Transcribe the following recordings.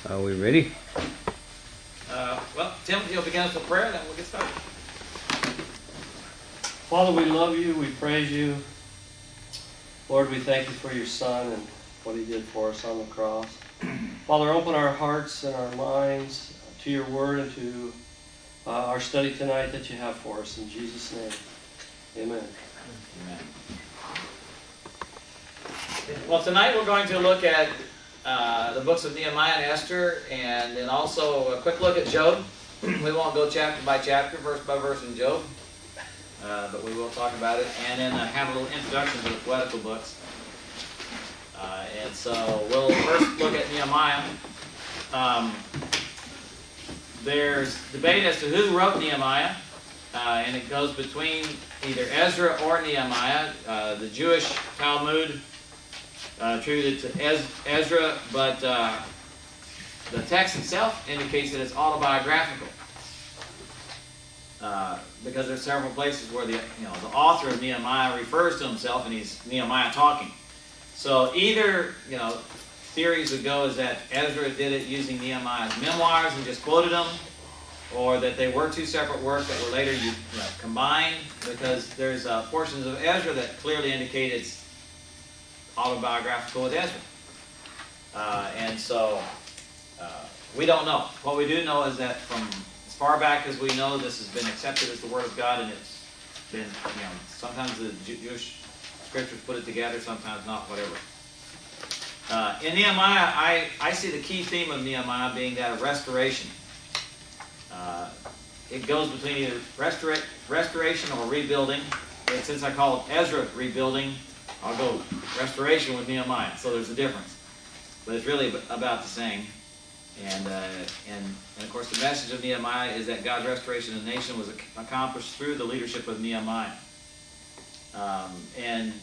Are we ready? Well, Tim, you'll begin us with prayer, and then we'll get started. Father, we love you. We praise you. Lord, we thank you for your Son and what he did for us on the cross. Father, open our hearts and our minds to your word and to our study tonight that you have for us. In Jesus' name, amen. Amen. Well, tonight we're going to look at the books of Nehemiah and Esther, and then also a quick look at Job. We won't go chapter by chapter, verse by verse in Job, but we will talk about it, and then have a little introduction to the poetical books. And so we'll first look at Nehemiah. There's debate as to who wrote Nehemiah, and it goes between either Ezra or Nehemiah. The Jewish Talmud attributed to Ezra, but the text itself indicates that it's autobiographical, because there's several places where the author of Nehemiah refers to himself, and he's Nehemiah talking. So either theories would go is that Ezra did it using Nehemiah's memoirs and just quoted them, or that they were two separate works that were later combined, because there's portions of Ezra that clearly indicate it's autobiographical with Ezra. And so we don't know. What we do know is that from as far back as we know, this has been accepted as the Word of God, and it's been, sometimes the Jewish scriptures put it together, sometimes not, whatever. In Nehemiah, I see the key theme of Nehemiah being that of restoration. It goes between either restoration or rebuilding. And since I call it Ezra rebuilding, I'll go restoration with Nehemiah. So there's a difference, but it's really about the same. And of course, the message of Nehemiah is that God's restoration of the nation was accomplished through the leadership of Nehemiah. And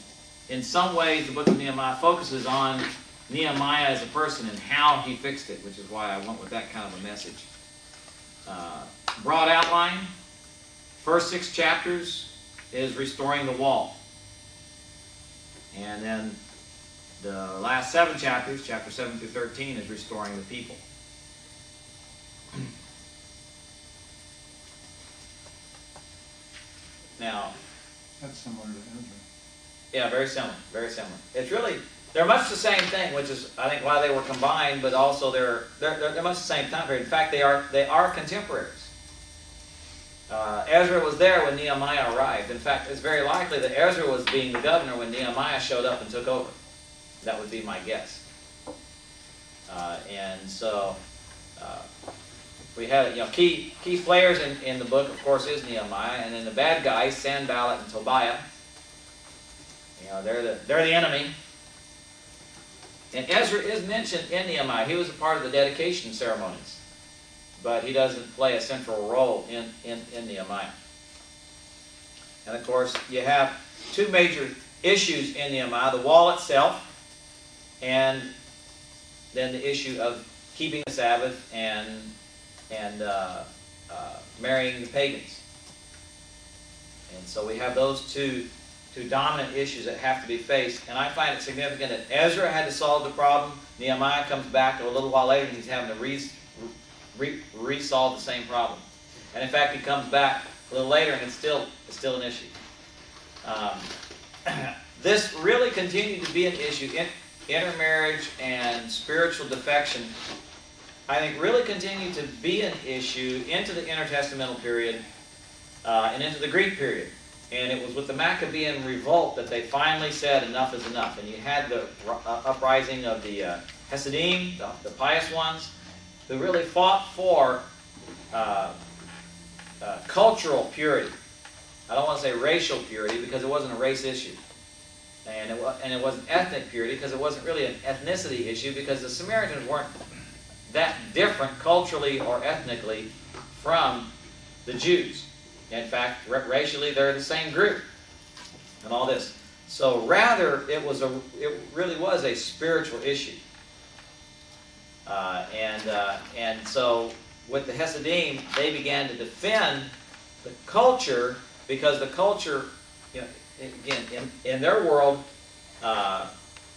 in some ways, the book of Nehemiah focuses on Nehemiah as a person and how he fixed it, which is why I went with that kind of a message. Broad outline: first 6 chapters is restoring the wall. And then the last 7 chapters, chapters 7 through 13, is restoring the people. Now, that's similar to Ezra. Yeah, very similar, very similar. It's really, they're much the same thing, which is, I think, why they were combined, but also they're much the same time period. In fact, they are contemporaries. Ezra was there when Nehemiah arrived. In fact, it's very likely that Ezra was being the governor when Nehemiah showed up and took over. That would be my guess. And so we have, key players in the book, of course, is Nehemiah, and then the bad guys, Sanballat and Tobiah. They're the enemy. And Ezra is mentioned in Nehemiah. He was a part of the dedication ceremonies, but he doesn't play a central role in Nehemiah. And of course, you have 2 major issues in Nehemiah: the wall itself, and then the issue of keeping the Sabbath and marrying the pagans. And so we have those two dominant issues that have to be faced. And I find it significant that Ezra had to solve the problem. Nehemiah comes back a little while later and he's having to resolve the same problem. And in fact, he comes back a little later and it's still an issue. This really continued to be an issue. Intermarriage and spiritual defection, I think, really continued to be an issue into the intertestamental period and into the Greek period. And it was with the Maccabean revolt that they finally said enough is enough. And you had the uprising of the Hasidim, the pious ones, who really fought for cultural purity. I don't want to say racial purity, because it wasn't a race issue. And it wasn't ethnic purity, because it wasn't really an ethnicity issue, because the Samaritans weren't that different culturally or ethnically from the Jews. In fact, racially, they're the same group, and all this. So rather, it really was a spiritual issue. And so with the Hasidim, they began to defend the culture, because the culture, again, in their world,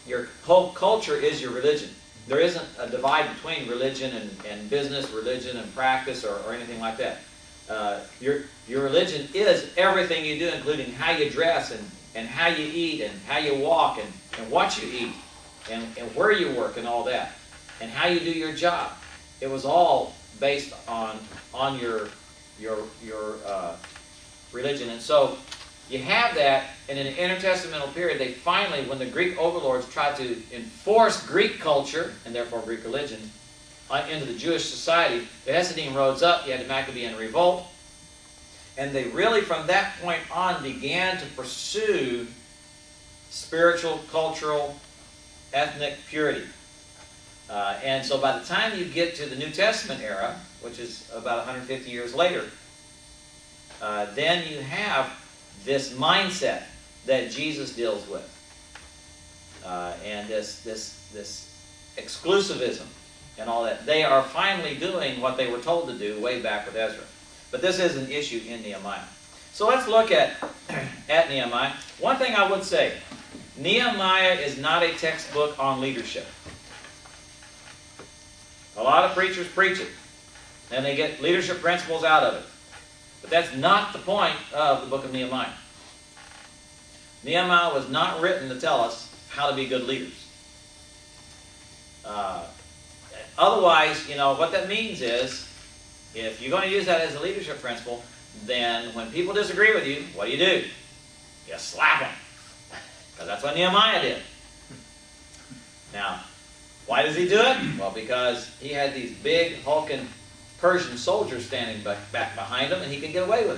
your whole culture is your religion. there isn't a divide between religion and business, religion and practice, or anything like that. Your religion is everything you do, including how you dress and how you eat and how you walk and what you eat and where you work and all that and how you do your job. It was all based on your religion. And so you have that, and in the intertestamental period, they finally, when the Greek overlords tried to enforce Greek culture, and therefore Greek religion, into the Jewish society, the Hasidim rose up, you had the Maccabean revolt, and they really, from that point on, began to pursue spiritual, cultural, ethnic purity. And so by the time you get to the New Testament era, which is about 150 years later, then you have this mindset that Jesus deals with, and this exclusivism and all that. They are finally doing what they were told to do way back with Ezra. But this is an issue in Nehemiah. So let's look at Nehemiah. One thing I would say, Nehemiah is not a textbook on leadership. A lot of preachers preach it, and they get leadership principles out of it. But that's not the point of the book of Nehemiah. Nehemiah was not written to tell us how to be good leaders. Otherwise, what that means is, if you're going to use that as a leadership principle, then when people disagree with you, what do? You slap them. Because that's what Nehemiah did. Now, why does he do it? Well, because he had these big, hulking Persian soldiers standing back behind him, and he could get away with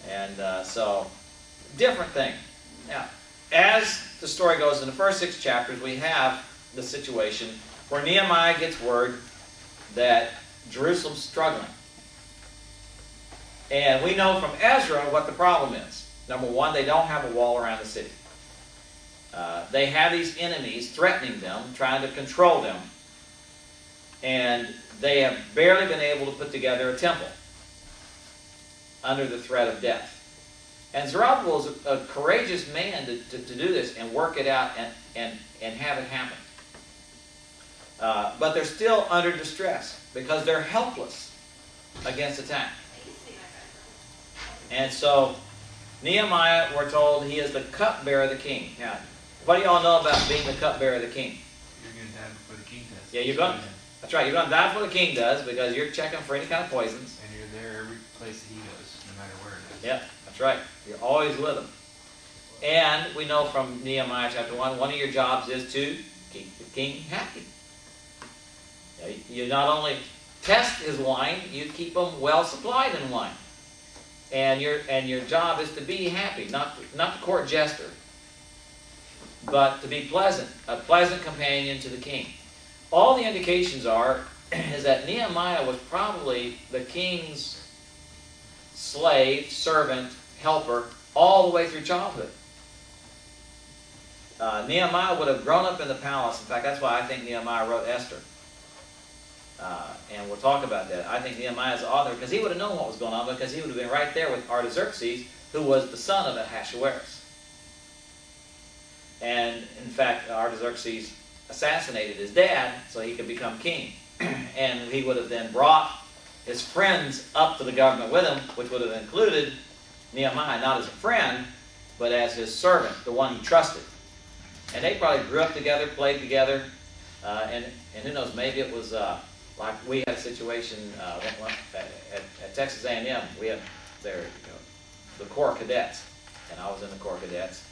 it. And so, different thing. Now, as the story goes, in the first 6 chapters, we have the situation where Nehemiah gets word that Jerusalem's struggling. And we know from Ezra what the problem is. Number one, they don't have a wall around the city. They have these enemies threatening them, trying to control them. And they have barely been able to put together a temple under the threat of death. And Zerubbabel is a courageous man to do this and work it out and have it happen. But they're still under distress because they're helpless against attack. And so Nehemiah, we're told, he is the cupbearer of the king. Now, what do y'all know about being the cupbearer of the king? You're going to die before the king does. Yeah, you're going. That's right. You're going to die before the king does because you're checking for any kind of poisons. And you're there every place that he goes, no matter where it is. Yeah, that's right. You're always with him. And we know from Nehemiah chapter 1, one of your jobs is to keep the king happy. You not only test his wine, you keep him well supplied in wine. And your job is to be happy, not the court jester, but to be pleasant, a pleasant companion to the king. All the indications is that Nehemiah was probably the king's slave, servant, helper, all the way through childhood. Nehemiah would have grown up in the palace. In fact, that's why I think Nehemiah wrote Esther. And we'll talk about that. I think Nehemiah is the author because he would have known what was going on, because he would have been right there with Artaxerxes, who was the son of Ahasuerus. And in fact, Artaxerxes assassinated his dad so he could become king. And he would have then brought his friends up to the government with him, which would have included Nehemiah, not as a friend, but as his servant, the one he trusted. And they probably grew up together, played together, and who knows, maybe it was like we had a situation at Texas A&M. We had the Corps Cadets, and I was in the Corps Cadets.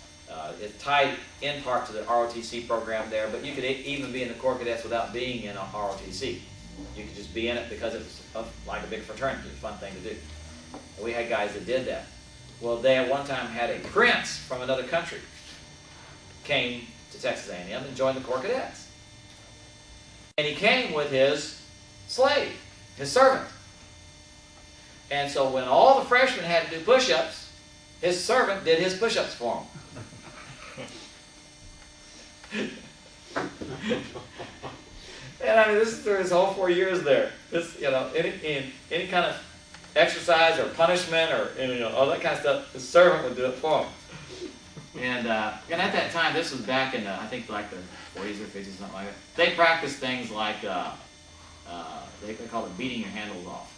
It tied in part to the ROTC program there, but you could even be in the Corps Cadets without being in a ROTC. You could just be in it because it was like a big fraternity, a fun thing to do. And we had guys that did that. Well, they at one time had a prince from another country came to Texas A&M and joined the Corps Cadets. And he came with his slave, his servant. And so when all the freshmen had to do push-ups, his servant did his push-ups for him. And I mean, this is through his whole 4 years there. This, any kind of exercise or punishment or all that kind of stuff, his servant would do it for him. And at that time, this was back in, I think, like the 40s or 50s, something like that. They practiced things like, they called it beating your handles off.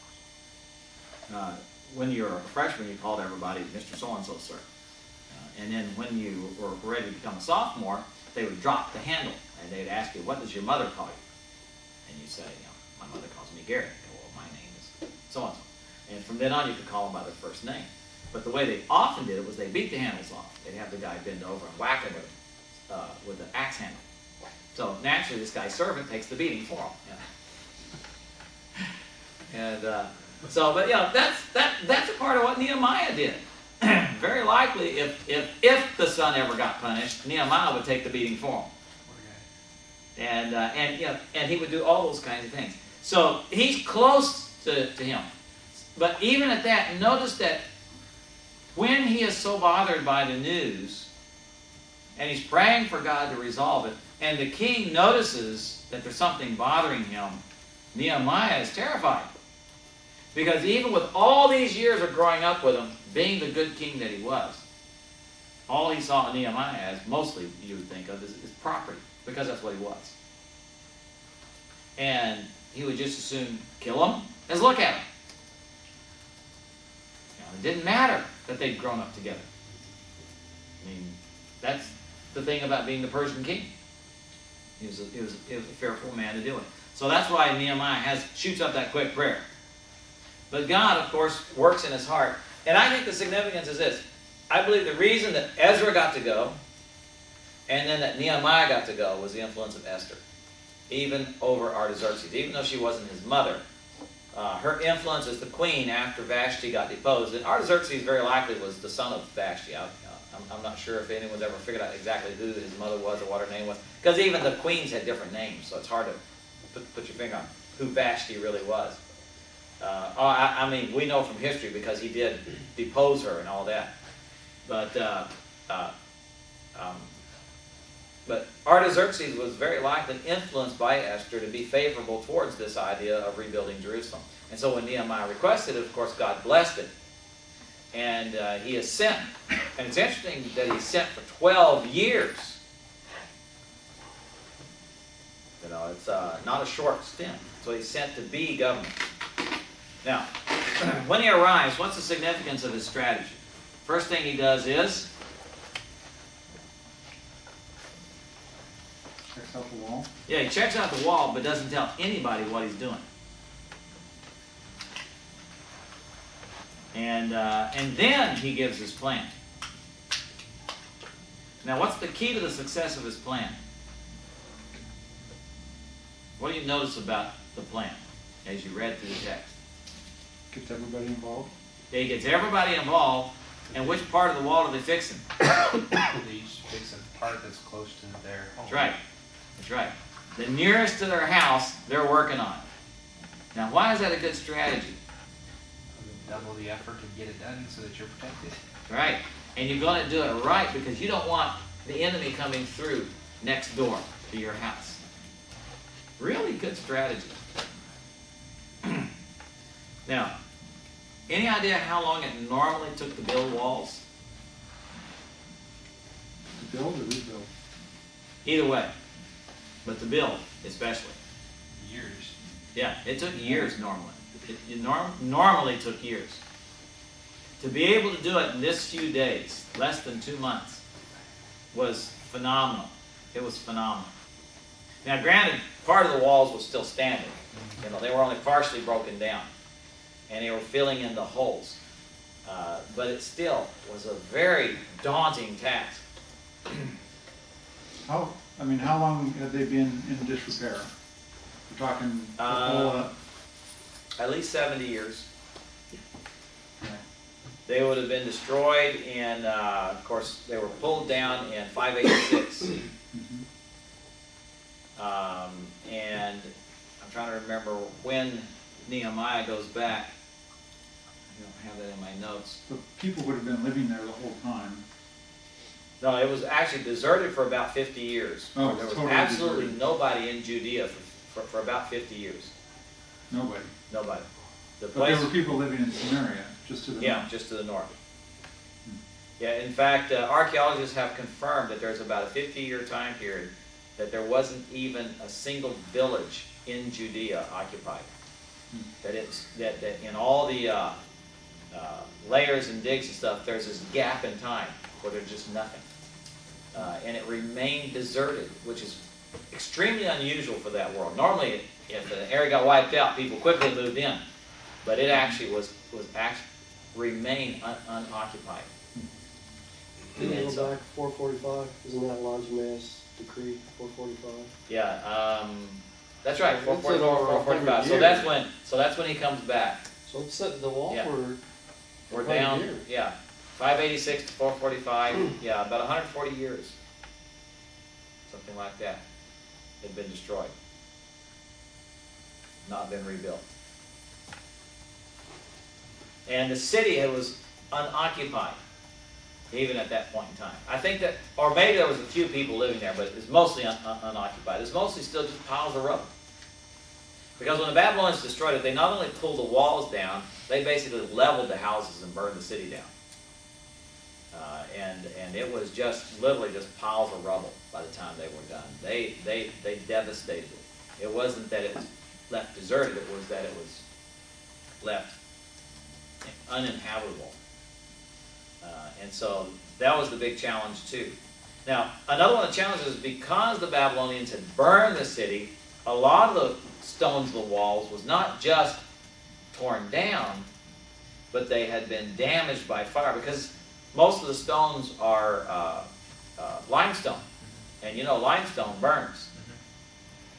When you were a freshman, you called everybody Mr. So-and-so, sir. And then when you were ready to become a sophomore, they would drop the handle, and they'd ask you, what does your mother call you? And you say, my mother calls me Gary. Well, my name is so-and-so. And from then on, you could call them by their first name. But the way they often did it was they beat the handles off. They'd have the guy bend over and whack him with the axe handle. So naturally, this guy's servant takes the beating for him. And but that's a part of what Nehemiah did. Very likely, if the son ever got punished, Nehemiah would take the beating for him. And he would do all those kinds of things. So he's close to him. But even at that, notice that when he is so bothered by the news, and he's praying for God to resolve it, and the king notices that there's something bothering him, Nehemiah is terrified. Because even with all these years of growing up with him, being the good king that he was, all he saw Nehemiah as, mostly you would think of, is property. Because that's what he was. And he would just as soon kill him as look at him. It didn't matter that they'd grown up together. I mean, that's the thing about being the Persian king. He was a fearful man to do it. So that's why Nehemiah shoots up that quick prayer. But God, of course, works in his heart. And I think the significance is this. I believe the reason that Ezra got to go, and then that Nehemiah got to go, was the influence of Esther. Even over Artaxerxes. Even though she wasn't his mother, her influence as the queen after Vashti got deposed. And Artaxerxes very likely was the son of Vashti. I'm not sure if anyone's ever figured out exactly who his mother was or what her name was. Because even the queens had different names, so it's hard to put your finger on who Vashti really was. I mean, we know from history because he did depose her and all that. But Artaxerxes was very likely influenced by Esther to be favorable towards this idea of rebuilding Jerusalem. And so when Nehemiah requested it, of course, God blessed it. And he is sent. And it's interesting that he's sent for 12 years. It's not a short stint. So he's sent to be governor. Now, when he arrives, what's the significance of his strategy? First thing he does is Checks out the wall. yeah, he checks out the wall, but doesn't tell anybody what he's doing. And then he gives his plan. Now, what's the key to the success of his plan? What do you notice about the plan as you read through the text? Gets everybody involved. He gets everybody involved, and which part of the wall are they fixing? They each fix a part that's close to their home. That's right. That's right. The nearest to their house, they're working on. Now, why is that a good strategy? Double the effort to get it done so that you're protected. Right. And you're going to do it right because you don't want the enemy coming through next door to your house. Really good strategy. Now, any idea how long it normally took to build walls? To build or rebuild? Either way. But to build, especially. Years. Yeah, it took years normally. It normally took years. To be able to do it in this few days, less than 2 months, was phenomenal. It was phenomenal. Now, granted, part of the walls was still standing. They were only partially broken down. And they were filling in the holes. But it still was a very daunting task. How long had they been in disrepair? We're talking At least 70 years. Okay. They would have been destroyed in, of course, they were pulled down in 586. Mm-hmm. And I'm trying to remember when Nehemiah goes back. I don't have that in my notes. So people would have been living there the whole time. No, it was actually deserted for about 50 years. Oh, there was totally absolutely deserted. Nobody in Judea for about 50 years. Nobody. Nobody. The But place, there were people living in Seminary, just to the north. just to the north. Yeah, in fact, archaeologists have confirmed that there's about a 50-year time period that there wasn't even a single village in Judea occupied. That in all the layers and digs and stuff, there's this gap in time where there's just nothing. And it remained deserted, which is extremely unusual for that world. Normally, if an area got wiped out, people quickly moved in. But it actually remained unoccupied. Didn't it go back 445? Isn't that Longinus decree 445? Yeah, that's right. It's 444, over 445. 100 So that's when he comes back. So it's the walls Yeah. were We're 100 down. years. Yeah, 586 to 445. Yeah, about 140 years. Something like that. Had been destroyed. Not been rebuilt. And the city was unoccupied, even at that point in time. I think that, or maybe there was a few people living there, but it's mostly unoccupied. It's mostly still just piles of rubble. Because when the Babylonians destroyed it, they not only pulled the walls down, they basically leveled the houses and burned the city down. And it was just literally just piles of rubble by the time they were done. They devastated it. It wasn't that it was left deserted, it was that it was left uninhabitable. And so that was the big challenge too. Now, another one of the challenges is because the Babylonians had burned the city, a lot of the stones of the walls was not just torn down, but they had been damaged by fire, because most of the stones are limestone. And you know, limestone burns.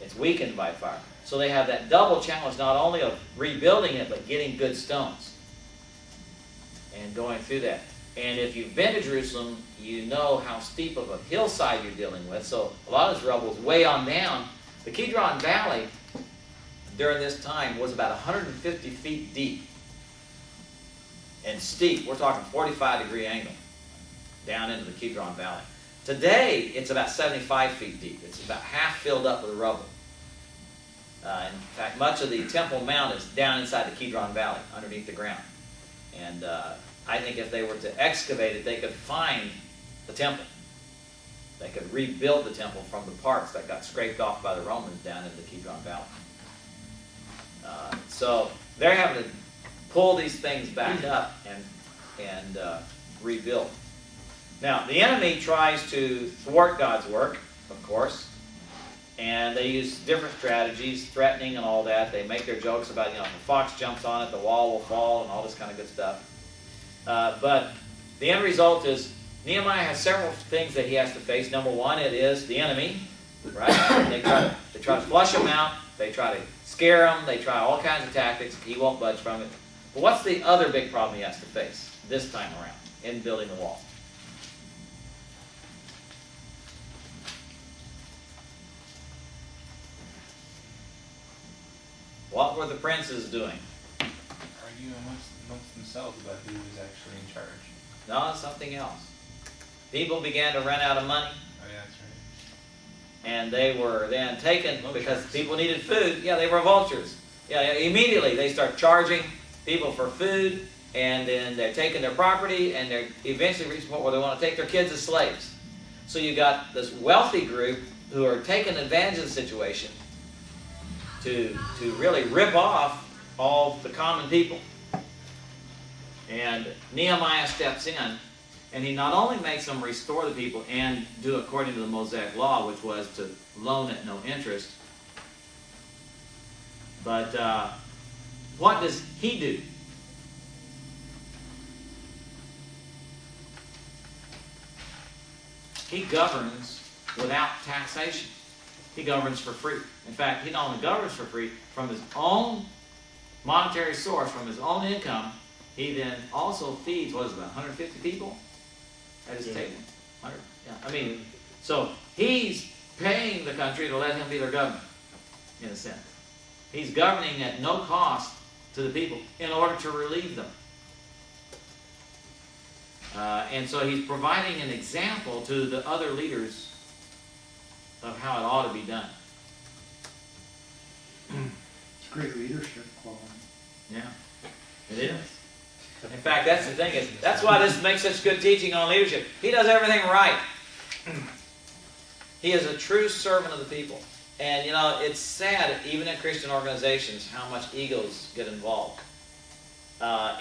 It's weakened by fire. So they have that double challenge, not only of rebuilding it, but getting good stones. And going through that. And if you've been to Jerusalem, you know how steep of a hillside you're dealing with. So a lot of this rubble is way on down. The Kidron Valley, during this time, was about 150 feet deep. And steep, we're talking 45-degree angle down into the Kidron Valley. Today, it's about 75 feet deep. It's about half filled up with rubble. In fact, much of the Temple Mount is down inside the Kidron Valley, underneath the ground. And I think if they were to excavate it, they could find the temple. They could rebuild the temple from the parts that got scraped off by the Romans down into the Kidron Valley. So they're having to pull these things back up and rebuild. Now, the enemy tries to thwart God's work, of course, and they use different strategies, threatening and all that. They make their jokes about, if a fox jumps on it, the wall will fall, and all this kind of good stuff. But the end result is Nehemiah has several things that he has to face. Number one, it is the enemy, right? They try to flush him out. They try to scare him. They try all kinds of tactics. He won't budge from it. But what's the other big problem he has to face this time around in building the wall? What were the princes doing? Arguing amongst themselves about who was actually in charge. No, something else. People began to run out of money. Oh yeah, that's right. And they were then taken Vultures. because people needed food. Yeah, they were vultures. Yeah, immediately they start charging people for food, and then they're taking their property, and they're eventually reaching a point where they want to take their kids as slaves. So you got this wealthy group who are taking advantage of the situation to really rip off all the common people. And Nehemiah steps in, and he not only makes them restore the people and do according to the Mosaic law, which was to loan at no interest, but what does he do? He governs without taxation. He governs for free. In fact, he not only governs for free from his own monetary source, from his own income, he then also feeds, what is it, about 150 people at his table? 100, yeah. I mean, so he's paying the country to let him be their governor, in a sense. He's governing at no cost to the people in order to relieve them. And so he's providing an example to the other leaders of how it ought to be done. It's great leadership quality. Yeah, it is. In fact, that's the thing is, that's why this makes such good teaching on leadership. He does everything right. He is a true servant of the people. And you know, it's sad, even in Christian organizations, how much egos get involved.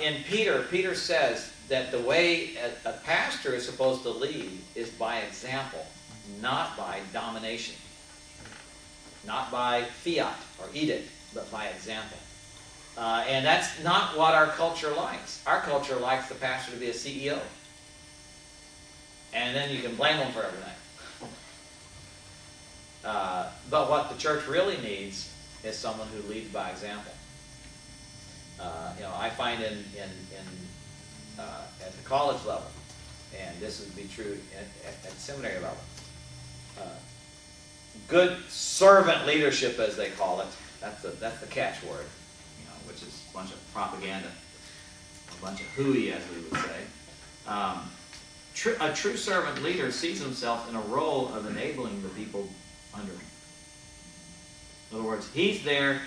In Peter says that the way a pastor is supposed to lead is by example, not by domination. Not by fiat or edict, but by example. And that's not what our culture likes. Our culture likes the pastor to be a CEO. And then you can blame them for everything. But what the church really needs is someone who leads by example. You know, I find at the college level, and this would be true at seminary level, good servant leadership, as they call it. That's the catchword, you know, which is a bunch of propaganda, a bunch of hooey, as we would say. A true servant leader sees himself in a role of enabling the people under him. In other words, he's there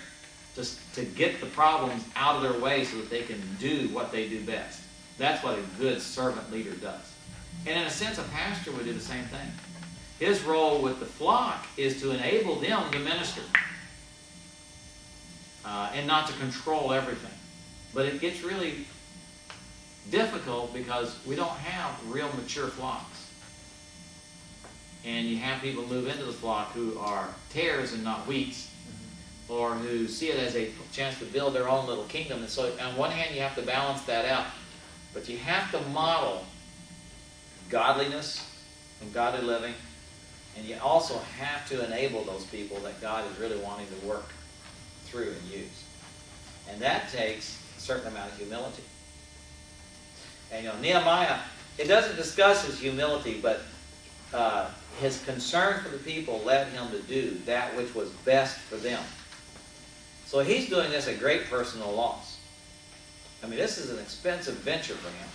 to get the problems out of their way so that they can do what they do best. That's what a good servant leader does. And in a sense, a pastor would do the same thing. His role with the flock is to enable them to minister and not to control everything. But it gets really difficult because we don't have real mature flocks. And you have people move into the flock who are tares and not wheats, or who see it as a chance to build their own little kingdom. And so on one hand, you have to balance that out. But you have to model godliness and godly living. And you also have to enable those people that God is really wanting to work through and use. And that takes a certain amount of humility. And you know, Nehemiah, it doesn't discuss his humility, but his concern for the people led him to do that which was best for them. So he's doing this at great personal loss. I mean, this is an expensive venture for him.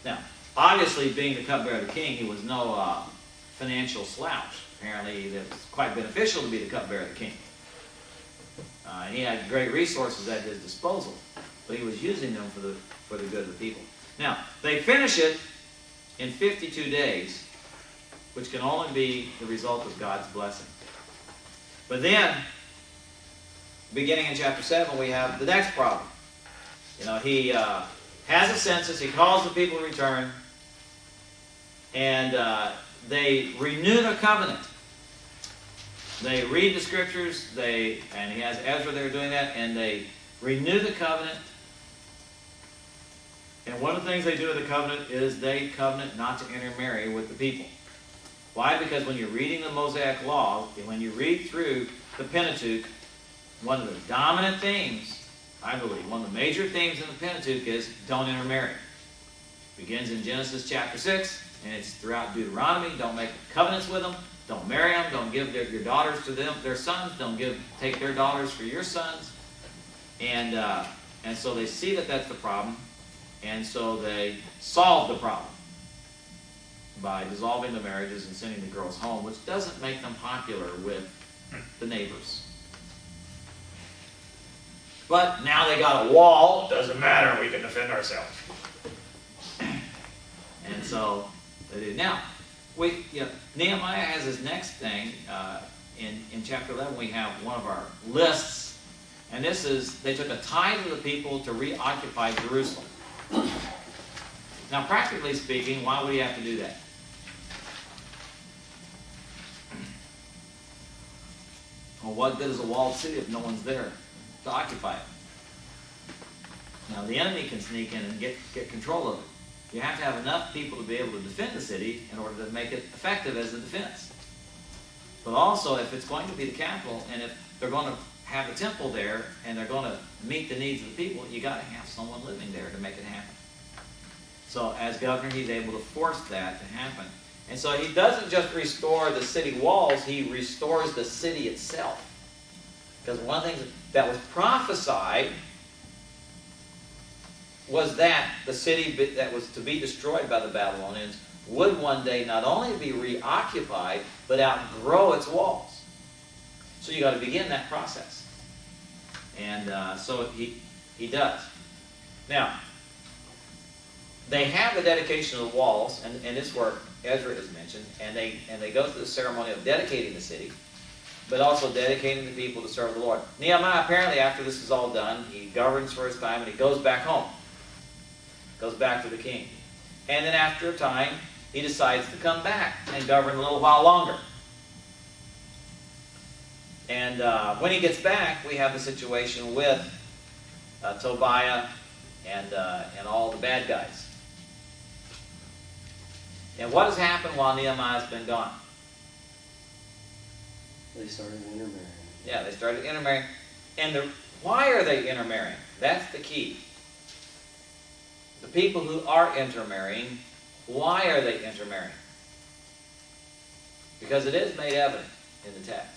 Now, obviously, being the cupbearer of the king, he was no financial slouch. Apparently, it was quite beneficial to be the cupbearer of the king. And he had great resources at his disposal, but he was using them for the good of the people. Now, they finish it in 52 days, which can only be the result of God's blessing. But then, beginning in chapter 7, we have the next problem. You know, he has a census, he calls the people to return, and they renew their covenant. They read the scriptures, and he has Ezra there doing that, and they renew the covenant. And one of the things they do with the covenant is they covenant not to intermarry with the people. Why? Because when you're reading the Mosaic Law, when you read through the Pentateuch, one of the dominant themes, I believe, one of the major themes in the Pentateuch is don't intermarry. It begins in Genesis chapter 6, and it's throughout Deuteronomy. Don't make covenants with them. Don't marry them. Don't give your daughters to them, their sons. Don't take their daughters for your sons. And so they see that that's the problem, and so they solve the problem by dissolving the marriages and sending the girls home, which doesn't make them popular with the neighbors. But now they got a wall. Doesn't matter. We can defend ourselves. And so they do. Now, Nehemiah has his next thing. In chapter 11, we have one of our lists. And this is, they took a tithe of the people to reoccupy Jerusalem. Now, practically speaking, why would he have to do that? Well, what good is a walled city if no one's there to occupy it? Now, the enemy can sneak in and get control of it. You have to have enough people to be able to defend the city in order to make it effective as a defense. But also, if it's going to be the capital, and if they're going to have a temple there, and they're going to meet the needs of the people, you got to have someone living there to make it happen. So, as governor, he's able to force that to happen. And so he doesn't just restore the city walls, he restores the city itself. Because one of the things that was prophesied was that the city that was to be destroyed by the Babylonians would one day not only be reoccupied, but outgrow its walls. So you got to begin that process. And so he does. Now, they have the dedication of the walls, and this is where Ezra is mentioned, and they go through the ceremony of dedicating the city, but also dedicating the people to serve the Lord. Nehemiah, apparently, after this is all done, he governs for his time, and he goes back home. Goes back to the king. And then after a time, he decides to come back and govern a little while longer. And when he gets back, we have the situation with Tobiah and all the bad guys. And what has happened while Nehemiah's been gone? They started intermarrying. Yeah, they started intermarrying. And why are they intermarrying? That's the key. The people who are intermarrying, why are they intermarrying? Because it is made evident in the text.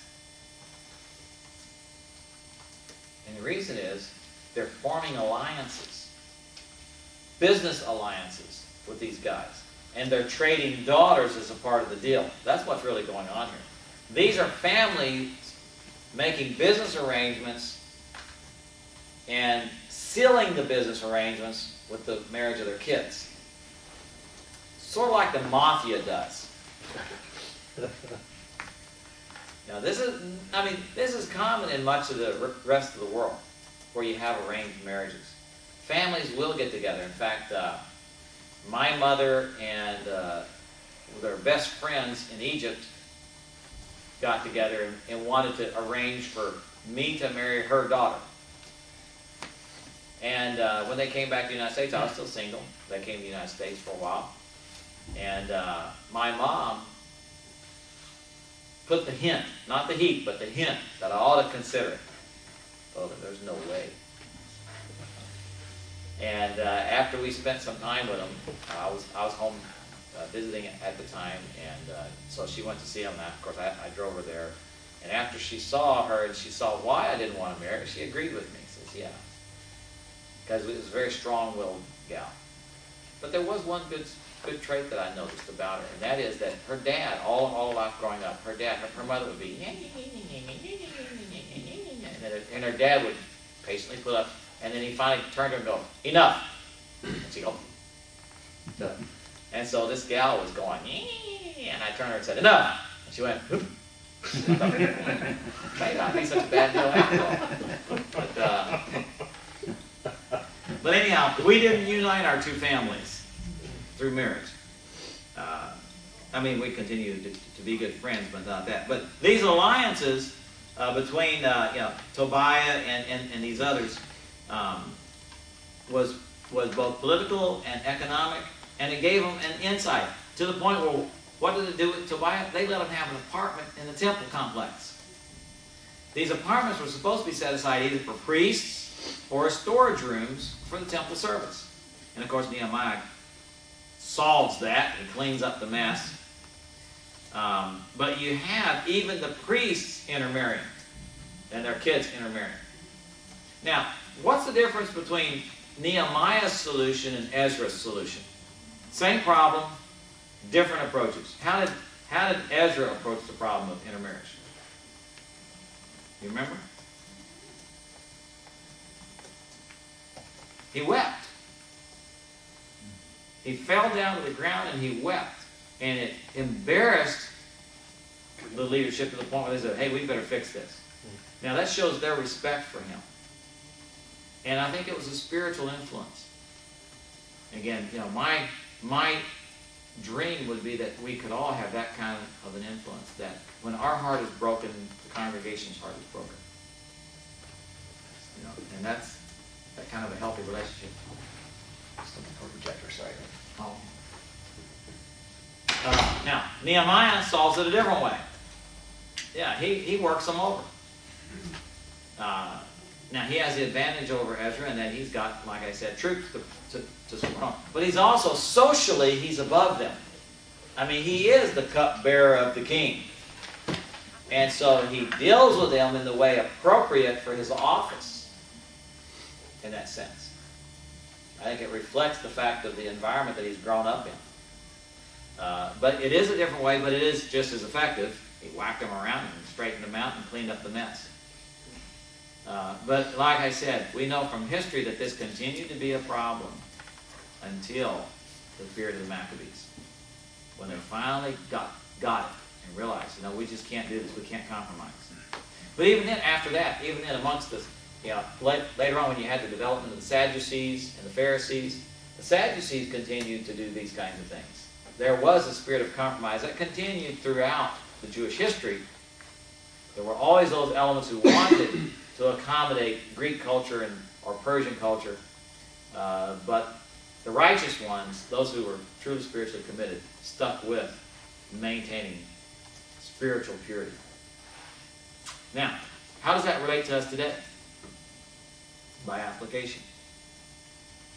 And the reason is they're forming alliances, business alliances with these guys. And they're trading daughters as a part of the deal. That's what's really going on here. These are families making business arrangements and sealing the business arrangements with the marriage of their kids. Sort of like the mafia does. Now this is common in much of the rest of the world where you have arranged marriages. Families will get together. In fact, my mother and their best friends in Egypt got together and wanted to arrange for me to marry her daughter. And when they came back to the United States, I was still single. They came to the United States for a while. And my mom put the hint, not the heat, but the hint that I ought to consider it. Oh, there's no way. And after we spent some time with them, I was home visiting at the time, and so she went to see him. And of course, I drove her there. And after she saw her and she saw why I didn't want to marry her, she agreed with me. Says, "Yeah," because it was a very strong-willed gal. But there was one good trait that I noticed about her, and that is that her dad, all of life growing up, her mother would be, and her dad would patiently put up, and then he finally turned to her and go, "Enough." And she'd go, "Duh." And so this gal was going, and I turned to her and said, "Enough." And she went, "Oop." May not be such a bad deal after all. But anyhow, we didn't unite our two families through marriage. We continue to be good friends, but not that. But these alliances between Tobiah and these others was both political and economic, and it gave them an insight to the point where, what did it do with Tobiah? They let him have an apartment in the temple complex. These apartments were supposed to be set aside either for priests or as storage rooms for the temple service. And of course, Nehemiah solves that. He cleans up the mess. But you have even the priests intermarrying and their kids intermarrying. Now, what's the difference between Nehemiah's solution and Ezra's solution? Same problem, different approaches. How did Ezra approach the problem of intermarriage? You remember? He wept. He fell down to the ground and he wept. And it embarrassed the leadership to the point where they said, "Hey, we better fix this." Now that shows their respect for him. And I think it was a spiritual influence. Again, my dream would be that we could all have that kind of an influence, that when our heart is broken, the congregation's heart is broken. And that's that kind of a healthy relationship. Something for projector side. Oh. Now, Nehemiah solves it a different way. Yeah, he works them over. Now, he has the advantage over Ezra in that he's got, like I said, troops to support him. But he's also, socially, he's above them. He is the cupbearer of the king. And so he deals with them in the way appropriate for his office, in that sense. I think it reflects the fact of the environment that he's grown up in. But it is a different way, but it is just as effective. He whacked them around and straightened them out and cleaned up the mess. But like I said, we know from history that this continued to be a problem until the period of the Maccabees, when they finally got it and realized, we just can't do this. We can't compromise. But even then, after that, even then amongst the, later on when you had the development of the Sadducees and the Pharisees, the Sadducees continued to do these kinds of things. There was a spirit of compromise that continued throughout the Jewish history. There were always those elements who wanted to accommodate Greek culture or Persian culture, but the righteous ones, those who were truly spiritually committed, stuck with maintaining spiritual purity. Now, how does that relate to us today? By application.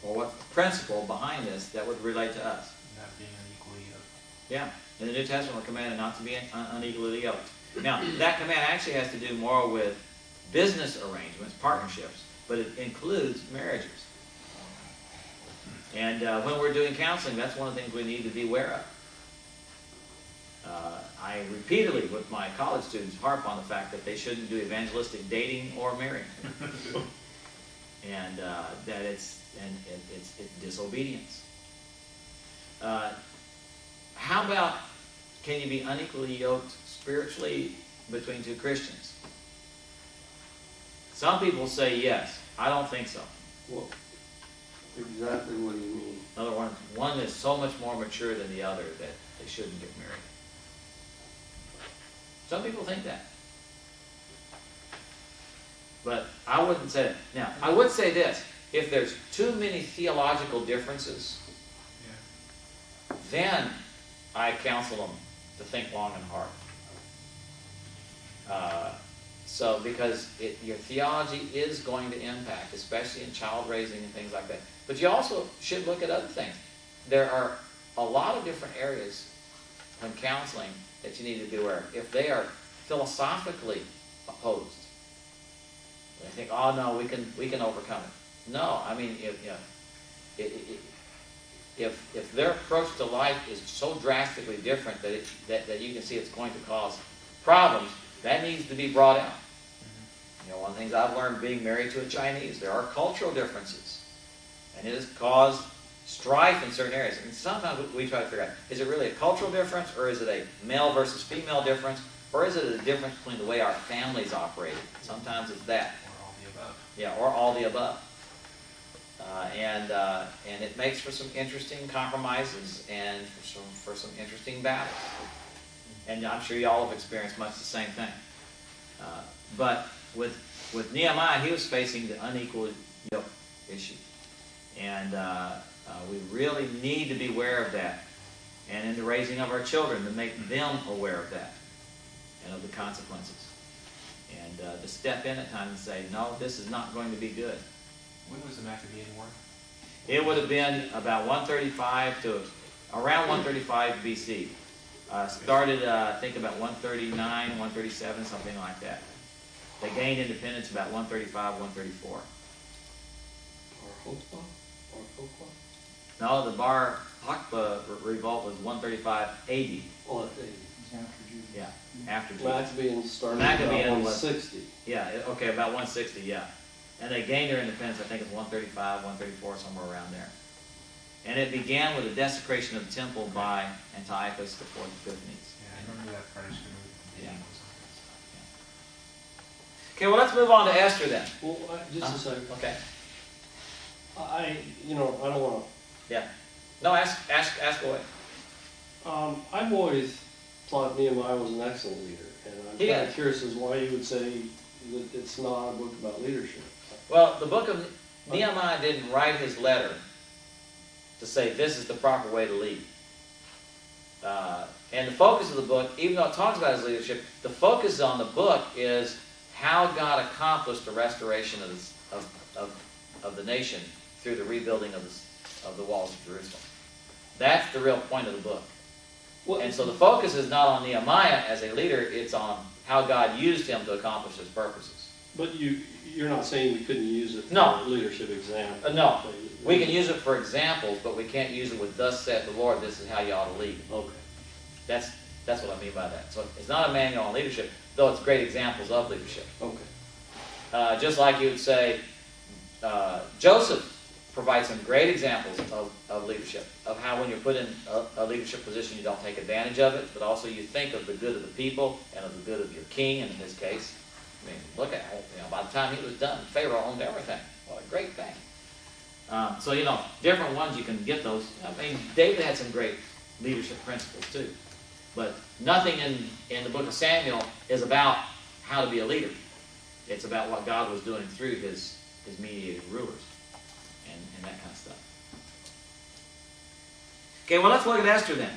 Or what's the principle behind this that would relate to us? Not being unequally yoked. Yeah. In the New Testament, we're commanded not to be unequally yoked. Now, that command actually has to do more with business arrangements, partnerships, but it includes marriages. And when we're doing counseling, that's one of the things we need to be aware of. I repeatedly, with my college students, harp on the fact that they shouldn't do evangelistic dating or marrying, and that it's disobedience. How about, can you be unequally yoked spiritually between two Christians? Some people say yes. I don't think so. Well, exactly what do you mean? In other words, one is so much more mature than the other that they shouldn't get married. Some people think that. But I wouldn't say that. Now, I would say this. If there's too many theological differences, then I counsel them to think long and hard. Because your theology is going to impact, especially in child raising and things like that. But you also should look at other things. There are a lot of different areas when counseling that you need to be aware of. If they are philosophically opposed, they think, oh no, we can overcome it. No, I mean, if their approach to life is so drastically different that you can see it's going to cause problems, that needs to be brought out. One of the things I've learned being married to a Chinese, there are cultural differences. And it has caused strife in certain areas. And sometimes we try to figure out, is it really a cultural difference, or is it a male versus female difference, or is it a difference between the way our families operate? Sometimes it's that. Or all the above. Yeah, or all the above. And it makes for some interesting compromises and for some interesting battles. And I'm sure y'all have experienced much the same thing. But with Nehemiah, he was facing the unequal yoke issue. And we really need to be aware of that. And in the raising of our children, to make them aware of that and of the consequences. And to step in at times and say, no, this is not going to be good. When was the Maccabean War? It would have been about 135 to around 135 BC. Started, I think, about 139, 137, something like that. They gained independence about 135, 134. No, the Bar Kokhba revolt was 135 AD. Oh, that's 80. Yeah, after Jesus. Maccabean started Maccabean about was 160. Yeah, okay, about 160, yeah. And they gained their independence, I think it's 135, 134, somewhere around there. And it began with the desecration of the temple by Antiochus IV Epiphanes. Yeah, I remember that part. Yeah. Okay, well, let's move on to Esther then. Well, just a second. Okay. I don't want to. Yeah. No, ask away. I've always thought Nehemiah was an excellent leader, and I'm kind of curious as why you would say that it's not a book about leadership. Well, the book of Nehemiah didn't write his letter to say this is the proper way to lead. And the focus of the book, even though it talks about his leadership, the focus on the book is how God accomplished the restoration of the nation through the rebuilding of the walls of Jerusalem. That's the real point of the book. Well, and so the focus is not on Nehemiah as a leader, it's on how God used him to accomplish his purposes. But you're not saying we couldn't use it for No. leadership example? No. We can use it for examples, but we can't use it with thus saith the Lord, this is how you ought to lead. Okay. That's what I mean by that. So it's not a manual on leadership, though it's great examples of leadership. Okay. Just like you would say, Joseph provides some great examples of leadership, of how when you're put in a leadership position, you don't take advantage of it, but also you think of the good of the people and of the good of your king, and in this case, I mean, look at, by the time he was done, Pharaoh owned everything. What a great thing. So, different ones you can get those. I mean, David had some great leadership principles too. But nothing in the book of Samuel is about how to be a leader. It's about what God was doing through his mediating rulers and that kind of stuff. Okay, well, let's look at Esther then.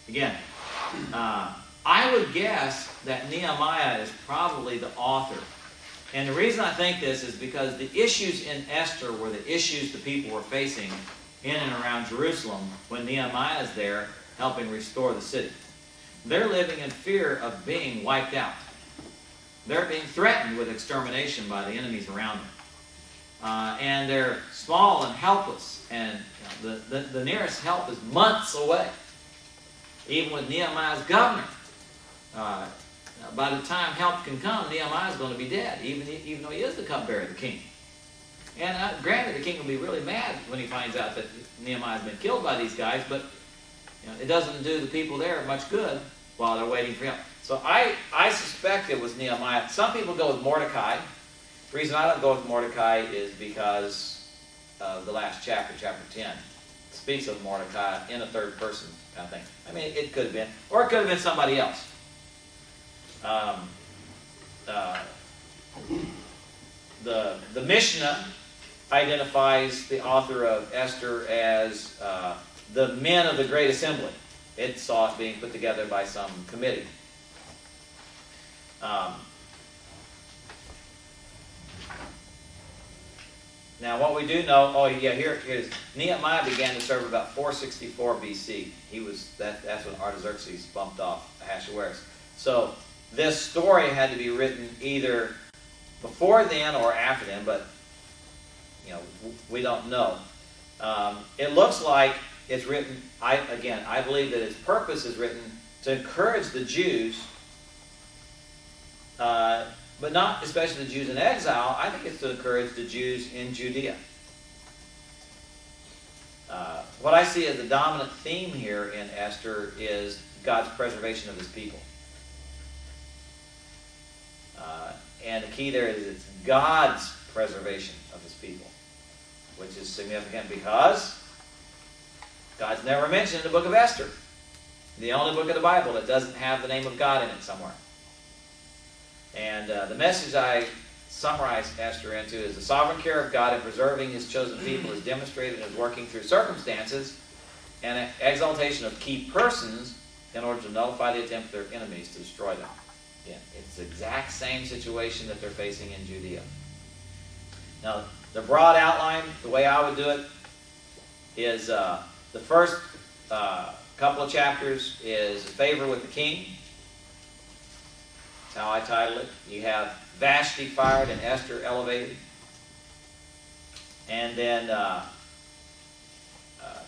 Again, I would guess that Nehemiah is probably the author. And the reason I think this is because the issues in Esther were the issues the people were facing in and around Jerusalem when Nehemiah is there helping restore the city. They're living in fear of being wiped out. They're being threatened with extermination by the enemies around them. And they're small and helpless. And the nearest help is months away. Even with Nehemiah's governor. By the time help can come, Nehemiah's going to be dead, even though he is the cupbearer of the king. And granted, the king will be really mad when he finds out that Nehemiah's been killed by these guys, but it doesn't do the people there much good while they're waiting for him. So I suspect it was Nehemiah. Some people go with Mordecai. The reason I don't go with Mordecai is because of the last chapter, chapter 10. It speaks of Mordecai in a third person kind of thing. I mean, it could have been, or it could have been somebody else. The Mishnah identifies the author of Esther as the men of the Great Assembly. It saw it being put together by some committee. Now, what we do know, here's Nehemiah began to serve about 464 BC. That's when Artaxerxes bumped off Ahasuerus. So this story had to be written either before then or after then, but we don't know. It looks like it's written. I believe that its purpose is written to encourage the Jews, but not especially the Jews in exile. I think it's to encourage the Jews in Judea. What I see as the dominant theme here in Esther is God's preservation of his people. And the key there is it's God's preservation of his people, which is significant because God's never mentioned in the book of Esther. The only book of the Bible that doesn't have the name of God in it somewhere. And the message I summarize Esther into is the sovereign care of God in preserving his chosen people is demonstrated as working through circumstances and an exaltation of key persons in order to nullify the attempt of their enemies to destroy them. Again, it's the exact same situation that they're facing in Judea. Now, the broad outline, the way I would do it, is the first couple of chapters is favor with the king. That's how I title it. You have Vashti fired and Esther elevated. And then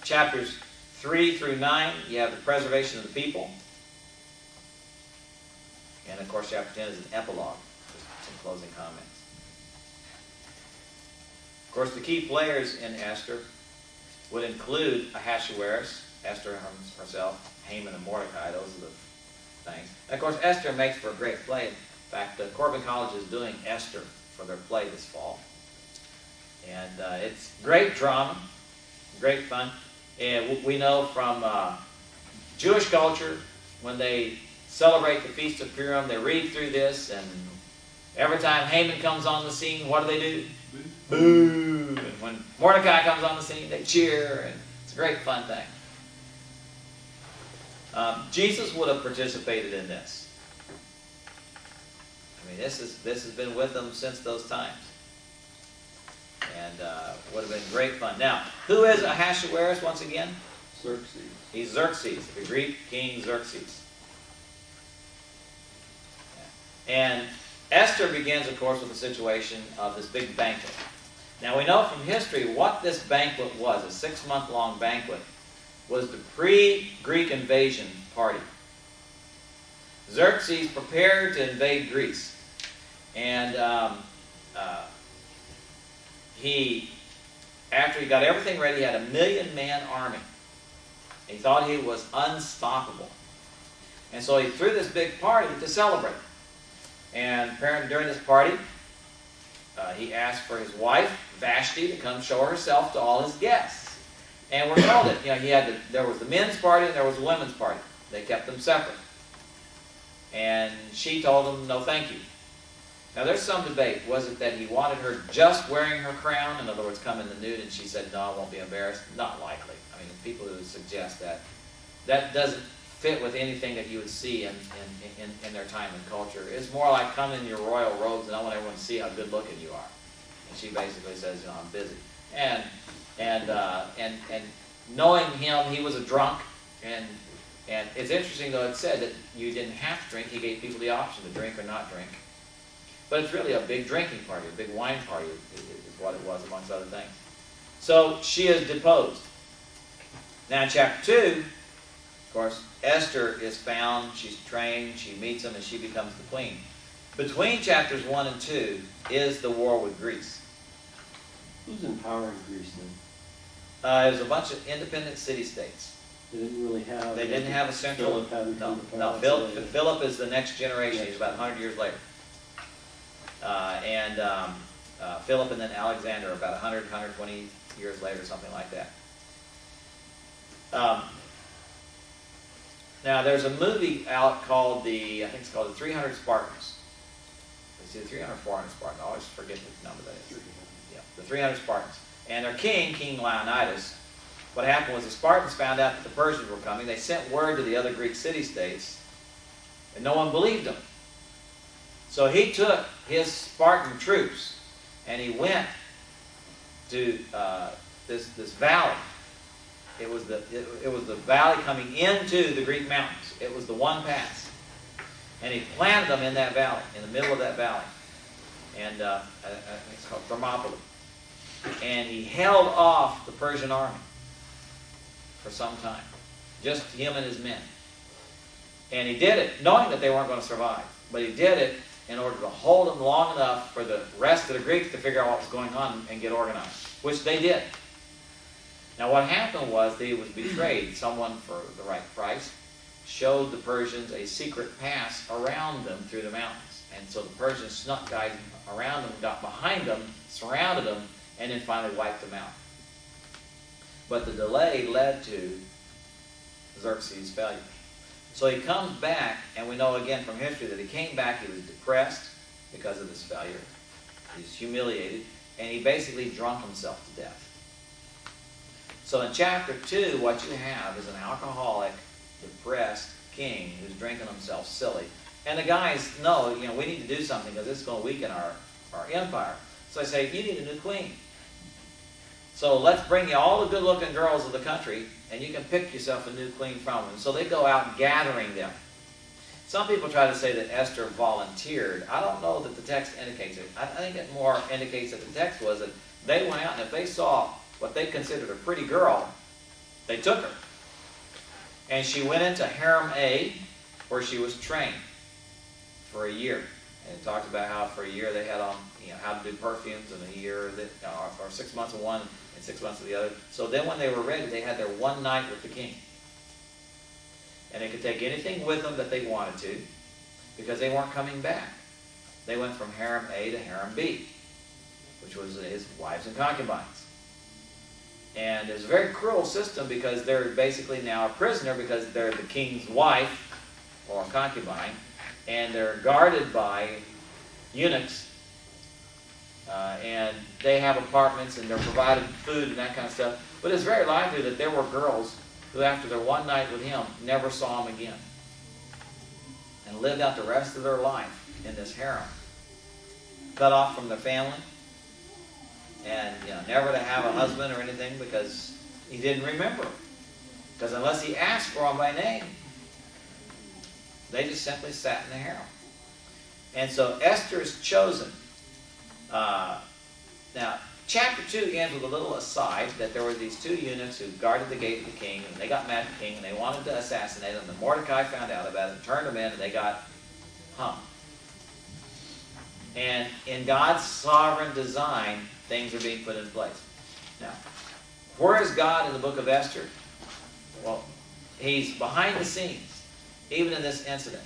chapters 3 through 9, you have the preservation of the people. And of course, chapter 10 is an epilogue, just some closing comments. Of course, the key players in Esther would include Ahasuerus, Esther herself, Haman and Mordecai. Those are the things. And of course, Esther makes for a great play. In fact, the Corbin College is doing Esther for their play this fall. And it's great drama, great fun. And we know from Jewish culture, when they celebrate the Feast of Purim, they read through this, and every time Haman comes on the scene, what do? Boo! And when Mordecai comes on the scene, they cheer, and it's a great fun thing. Jesus would have participated in this. I mean, this has been with them since those times. And would have been great fun. Now, who is Ahasuerus once again? Xerxes. He's Xerxes, the Greek king Xerxes. And Esther begins, of course, with the situation of this big banquet. Now, we know from history what this banquet was, a 6-month-long banquet, was the pre-Greek invasion party. Xerxes prepared to invade Greece. And he after he got everything ready, he had a 1,000,000-man army. He thought he was unstoppable. And so he threw this big party to celebrate. And apparently during this party, he asked for his wife, Vashti, to come show herself to all his guests. And we're told that there was the men's party and there was the women's party. They kept them separate. And she told him, no thank you. Now there's some debate. Was it that he wanted her just wearing her crown? In other words, come in the nude, and she said, no, I won't be embarrassed? Not likely. I mean, people who suggest that doesn't fit with anything that you would see in their time and culture. It's more like, come in your royal robes and I want everyone to see how good looking you are. And she basically says, I'm busy. And knowing him, he was a drunk, and it's interesting though, it said that you didn't have to drink. He gave people the option to drink or not drink. But it's really a big drinking party, a big wine party is what it was, amongst other things. So she is deposed. Now in chapter 2, of course, Esther is found, she's trained, she meets him, and she becomes the queen. Between chapters 1 and 2 is the war with Greece. Who's empowering Greece then? It was a bunch of independent city-states. They didn't really have... They didn't have a central... Philip is the next generation. He's about 100 years later. Philip and then Alexander about 100, 120 years later, something like that. Now, there's a movie out called I think it's called The 300 Spartans. It's either 300 or 400 Spartans. I always forget the number that is. Yeah, the 300 Spartans. And their king, King Leonidas, what happened was the Spartans found out that the Persians were coming. They sent word to the other Greek city-states, and no one believed them. So he took his Spartan troops, and he went to this valley. It was the valley coming into the Greek mountains. It was the one pass. And he planted them in that valley, in the middle of that valley. And it's called Thermopylae. And he held off the Persian army for some time. Just him and his men. And he did it knowing that they weren't going to survive. But he did it in order to hold them long enough for the rest of the Greeks to figure out what was going on and get organized, which they did. Now what happened was he was betrayed. Someone, for the right price, showed the Persians a secret pass around them through the mountains. And so the Persians snuck guys around them, got behind them, surrounded them, and then finally wiped them out. But the delay led to Xerxes' failure. So he comes back, and we know again from history that he came back, he was depressed because of this failure. He's humiliated, and he basically drunk himself to death. So in chapter 2, what you have is an alcoholic, depressed king who's drinking himself silly. And the guys know, we need to do something because this is going to weaken our empire. So they say, you need a new queen. So let's bring you all the good-looking girls of the country, and you can pick yourself a new queen from them. So they go out gathering them. Some people try to say that Esther volunteered. I don't know that the text indicates it. I think it more indicates that the text was that they went out, and if they saw what they considered a pretty girl, they took her. And she went into Harem A, where she was trained for a year. And it talked about how for a year they had on, how to do perfumes, and a year, or 6 months of one and 6 months of the other. So then when they were ready, they had their one night with the king. And they could take anything with them that they wanted to, because they weren't coming back. They went from Harem A to Harem B, which was his wives and concubines. And it's a very cruel system because they're basically now a prisoner because they're the king's wife or concubine, and they're guarded by eunuchs, and they have apartments and they're provided food and that kind of stuff. But it's very likely that there were girls who, after their one night with him, never saw him again and lived out the rest of their life in this harem, cut off from their family, and never to have a husband or anything because he didn't remember them. Because unless he asked for them by name, they just simply sat in the harem. And so Esther is chosen. Now, chapter 2 ends with a little aside that there were these two eunuchs who guarded the gate of the king, and they got mad at the king, and they wanted to assassinate him. And Mordecai found out about it and turned them in, and they got hung. And in God's sovereign design, things are being put in place. Now, where is God in the book of Esther? Well, he's behind the scenes, even in this incident.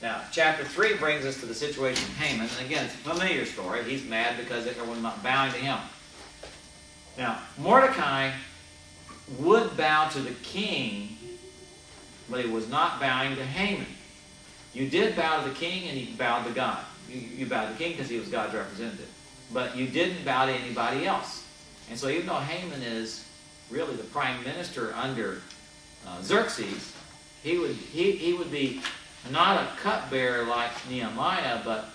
Now, chapter 3 brings us to the situation of Haman. And again, it's a familiar story. He's mad because everyone's not bowing to him. Now, Mordecai would bow to the king, but he was not bowing to Haman. You did bow to the king, and you bowed to God. You bowed to the king because he was God's representative. But you didn't bow to anybody else. And so even though Haman is really the prime minister under Xerxes, he would be not a cupbearer like Nehemiah, but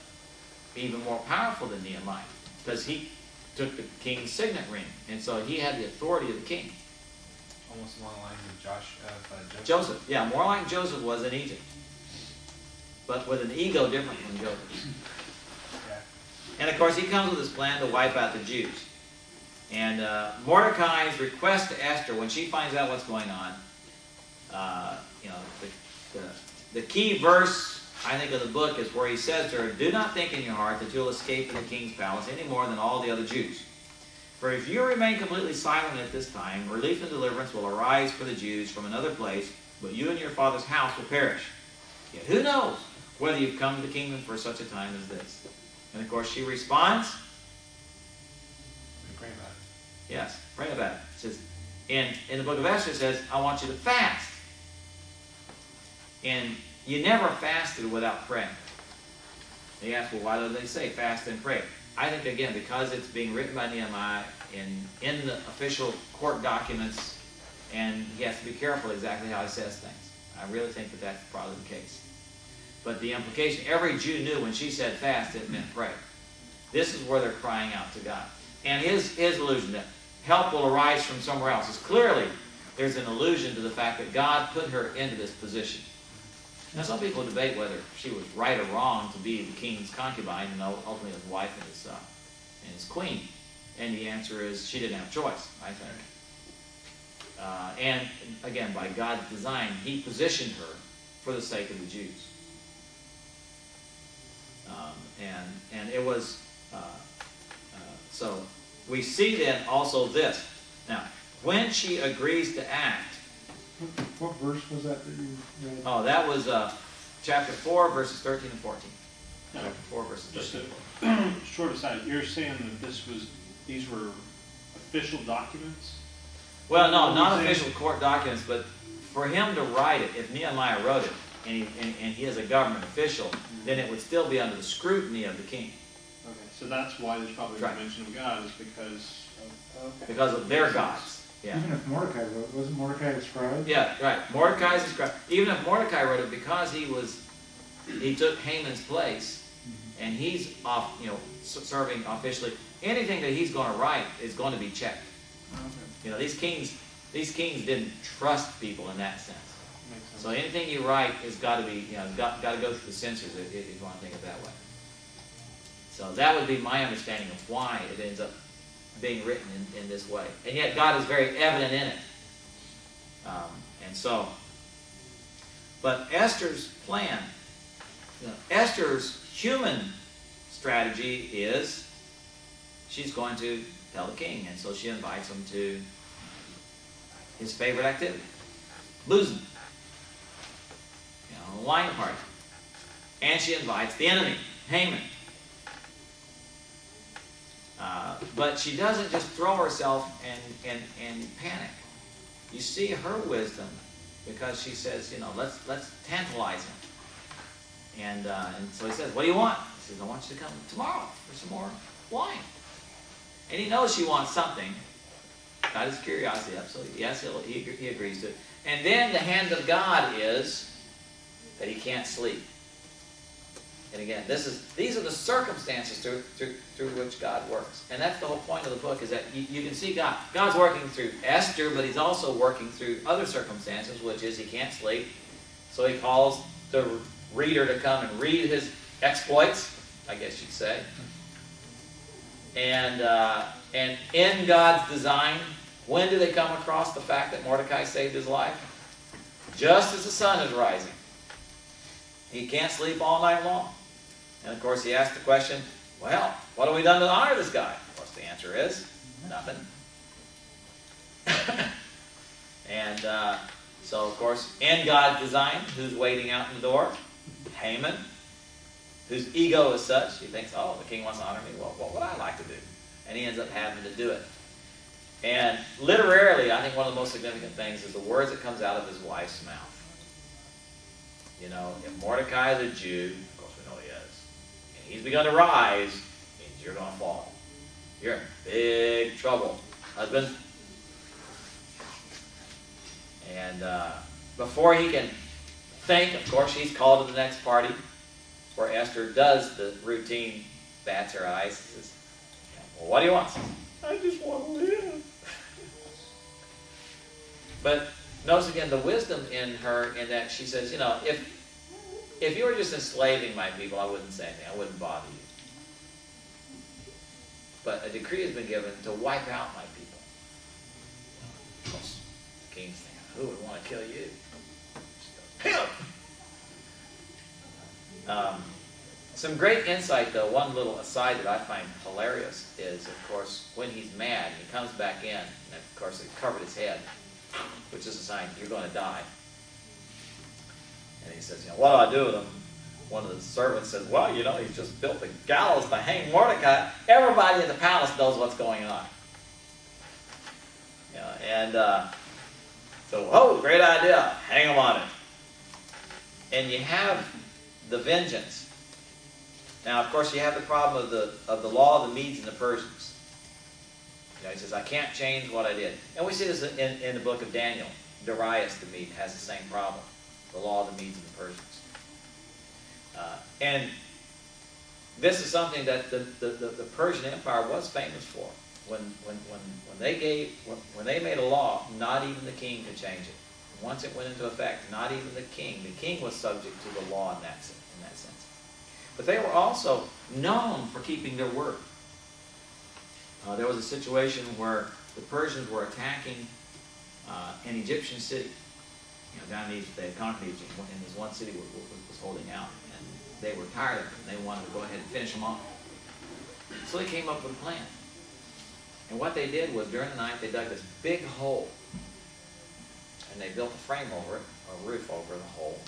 even more powerful than Nehemiah, because he took the king's signet ring, and so he had the authority of the king. Almost along the lines of Joseph, yeah, more like Joseph was in Egypt, but with an ego different from Joseph's. Yeah. And of course, he comes with his plan to wipe out the Jews. And Mordecai's request to Esther, when she finds out what's going on, the key verse, I think, of the book is where he says to her, "Do not think in your heart that you'll escape in the king's palace any more than all the other Jews. For if you remain completely silent at this time, relief and deliverance will arise for the Jews from another place, but you and your father's house will perish. Yet who knows whether you've come to the kingdom for such a time as this?" And of course, she responds, We pray about it. yes, pray about it. It says, in the book of Esther, it says, "I want you to fast." And you never fasted without praying. They ask, well, why do they say fast and pray? I think, again, because it's being written by Nehemiah in the official court documents, and he has to be careful exactly how he says things. I really think that that's probably the case. But the implication, every Jew knew when she said fast, it meant pray. This is where they're crying out to God. And his allusion that help will arise from somewhere else is clearly, there's an allusion to the fact that God put her into this position. Now, some people debate whether she was right or wrong to be the king's concubine and ultimately his wife and his queen. And the answer is she didn't have a choice, I think. And again, by God's design, he positioned her for the sake of the Jews. And it was, so we see then also this. Now, when she agrees to act, What verse was that you read? oh, that was chapter 4, verses 13 and 14. No, Chapter 4, verses just 13 a and 14. short aside, you're saying that these were official documents? Well, no, not official court documents, but for him to write it, if Nehemiah wrote it, and he is a government official, then it would still be under the scrutiny of the king. Okay, so that's why there's probably Right. no mention of God, is Because of their gods. Yeah. Even if Mordecai wrote, wasn't Mordecai a scribe? Yeah, right. Mordecai's a scribe. Even if Mordecai wrote it, because he took Haman's place, and he's off, serving officially. Anything that he's going to write is going to be checked. Okay. These kings didn't trust people in that sense. makes sense. So anything you write has got to be, got to go through the censors if you want to think of it that way. So that would be my understanding of why it ends up being written in this way. And yet God is very evident in it. But Esther's plan, Esther's human strategy is she's going to tell the king, and so she invites him to his favorite activity, boozing, a wine party. And she invites the enemy, Haman. But she doesn't just throw herself and panic. You see her wisdom, because she says, let's tantalize him. And so he says, what do you want? He says, I want you to come tomorrow for some more wine. And he knows she wants something. Got his curiosity up, so yes, he agrees to it. And then the hand of God is that he can't sleep. And again, these are the circumstances through which God works. And that's the whole point of the book, is that you can see God's working through Esther, but he's also working through other circumstances, which is he can't sleep. So he calls the reader to come and read his exploits, I guess you'd say. And in God's design, when do they come across the fact that Mordecai saved his life? Just as the sun is rising. He can't sleep all night long. And of course he asked the question, well, what have we done to honor this guy? Of course the answer is, Nothing. And so, of course, in God's design, who's waiting out in the door? Haman, whose ego is such, he thinks, oh, the king wants to honor me. Well, what would I like to do? And he ends up having to do it. And literarily, I think one of the most significant things is the words that comes out of his wife's mouth. You know, if Mordecai is a Jew, of course we know he is, and he's begun to rise, it means you're going to fall. You're in big trouble, husband. And before he can think, of course, she's called to the next party, where Esther does the routine, bats her eyes, says, well, what do you want? I just want to live. But notice again the wisdom in her, in that she says, you know, if you were just enslaving my people, I wouldn't say anything. I wouldn't bother you. But a decree has been given to wipe out my people. Of course, the king's thinking, who would want to kill you? Him! Some great insight, though, one little aside that I find hilarious is, of course, when he's mad, he comes back in, and of course, he covered his head, which is a sign you're going to die. And he says, you know, what do I do with him? One of the servants says, well, you know, he's just built a gallows to hang Mordecai. Everybody in the palace knows what's going on. You know, and so, oh, great idea. Hang him on it. And you have the vengeance. Now, of course, you have the problem of the law of the Medes and the Persians. You know, he says, I can't change what I did. And we see this in the book of Daniel. Darius the Mede has the same problem. The law of the Medes and the Persians. And this is something that the Persian Empire was famous for. When they made a law, not even the king could change it. Once it went into effect, not even the king. The king was subject to the law in that sense. But they were also known for keeping their word. There was a situation where the Persians were attacking an Egyptian city. You know, down in Egypt, they had conquered Egypt, and this one city was holding out, and they were tired of it, and they wanted to go ahead and finish them off. So they came up with a plan. And what they did was, during the night, they dug this big hole, and they built a frame over it, a roof over the hole,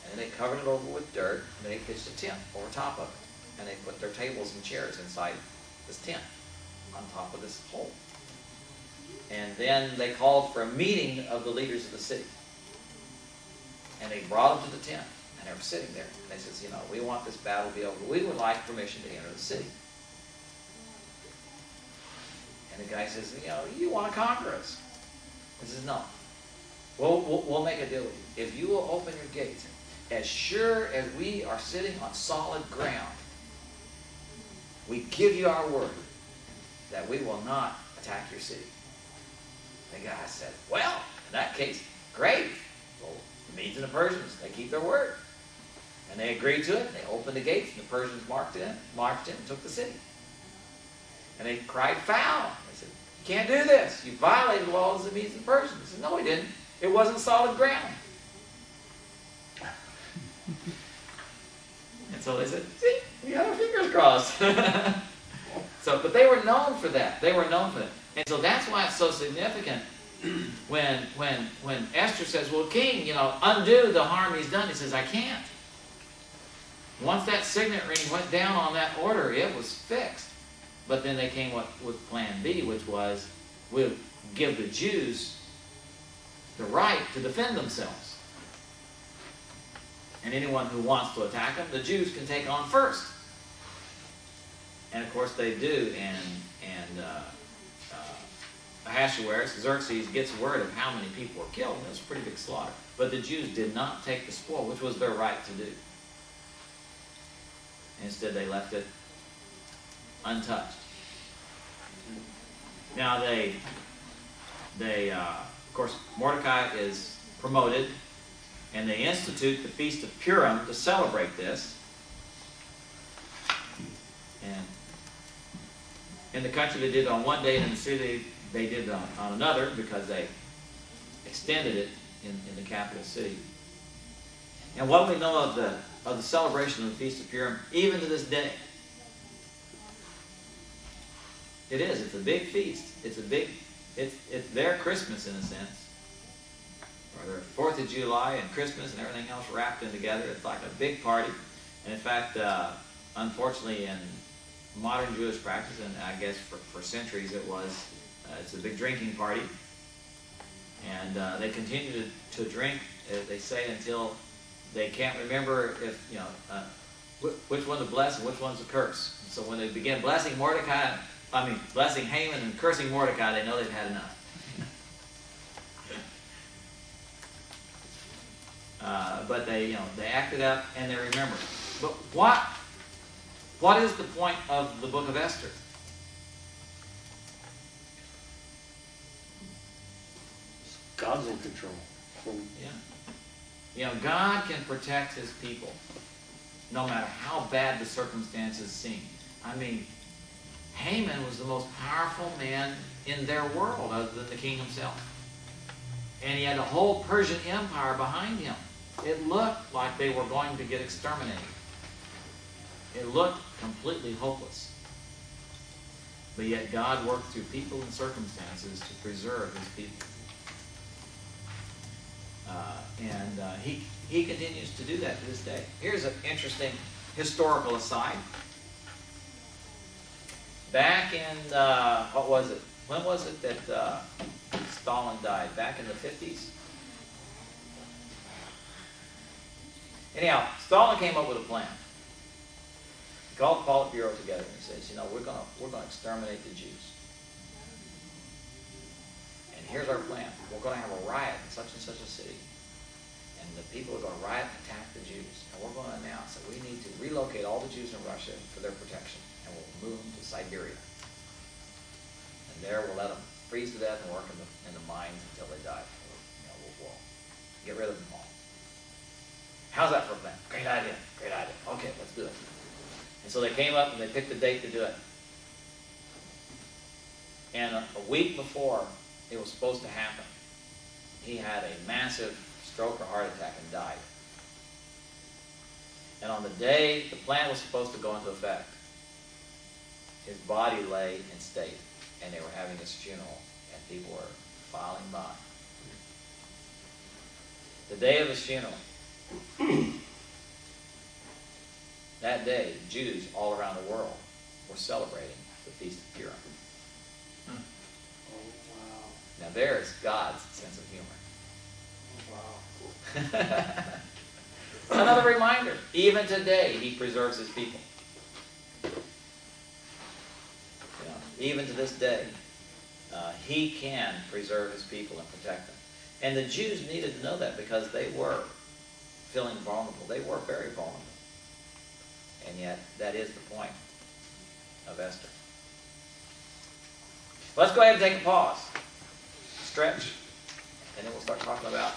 and then they covered it over with dirt, and they pitched a tent over top of it, and they put their tables and chairs inside this tent, on top of this hole. And then they called for a meeting of the leaders of the city. And they brought them to the tent, and they were sitting there. And they says, you know, we want this battle to be over. We would like permission to enter the city. And the guy says, you know, you want to conquer us. He says, no. We'll make a deal with you. If you will open your gates, as sure as we are sitting on solid ground, we give you our word that we will not attack your city. The guy said, well, in that case, great. Well, the Medes and the Persians, they keep their word. And they agreed to it. They opened the gates, and the Persians marched in and took the city. And they cried foul. They said, you can't do this. You violated the laws of the Medes and the Persians. They said, no, we didn't. It wasn't solid ground. And so they said, see, we had our fingers crossed. But they were known for that. They were known for that. And so that's why it's so significant when Esther says, well, king, you know, undo the harm he's done. He says, I can't. Once that signet ring went down on that order, it was fixed. But then they came with plan B, which was, we'll give the Jews the right to defend themselves. And anyone who wants to attack them, the Jews can take on first. And of course they do, and Ahasuerus, Xerxes, gets word of how many people were killed, and it was a pretty big slaughter. But the Jews did not take the spoil, which was their right to do. Instead, they left it untouched. Now of course, Mordecai is promoted, and they institute the Feast of Purim to celebrate this. And in the country, they did it on one day, and in the city, they did it on another, because they extended it in the capital city. And what we know of the celebration of the Feast of Purim, even to this day, It is. It's a big feast. It's their Christmas in a sense. Or their 4th of July and Christmas and everything else wrapped in together. It's like a big party. And in fact, unfortunately, in modern Jewish practice, and I guess for centuries it was, it's a big drinking party. And they continue to drink, they say, until they can't remember if, which one to bless and which one's to curse. And so when they begin blessing Haman and cursing Mordecai, they know they've had enough. But they act it up and they remember. But what is the point of the book of Esther? God's in control. Yeah. God can protect his people no matter how bad the circumstances seem. I mean, Haman was the most powerful man in their world other than the king himself. And he had a whole Persian empire behind him. It looked like they were going to get exterminated. It looked completely hopeless. But yet God worked through people and circumstances to preserve his people. He continues to do that to this day. Here's an interesting historical aside. Back in, what was it? When was it that Stalin died? Back in the 50s? Anyhow, Stalin came up with a plan. He called the Politburo together and he says, we're going to exterminate the Jews. And here's our plan. We're going to have a riot in such and such a city. And the people are going to riot and attack the Jews. And we're going to announce that we need to relocate all the Jews in Russia for their protection. And we'll move them to Siberia. And there we'll let them freeze to death and work in the mines until they die. We'll get rid of them all. How's that for a plan? Great idea. Great idea. Okay, let's do it. And so they came up and they picked a date to do it. And a week before it was supposed to happen, he had a massive stroke or heart attack and died. And on the day the plan was supposed to go into effect, his body lay in state, and they were having his funeral, and people were filing by. The day of his funeral, that day, Jews all around the world were celebrating the Feast of Purim. Oh, wow. Now there is God's sense of humor. Wow. Another reminder, even today he preserves his people. Even to this day, he can preserve his people and protect them. And the Jews needed to know that because they were feeling vulnerable. They were very vulnerable. And yet, that is the point of Esther. Let's go ahead and take a pause, stretch, and then we'll start talking about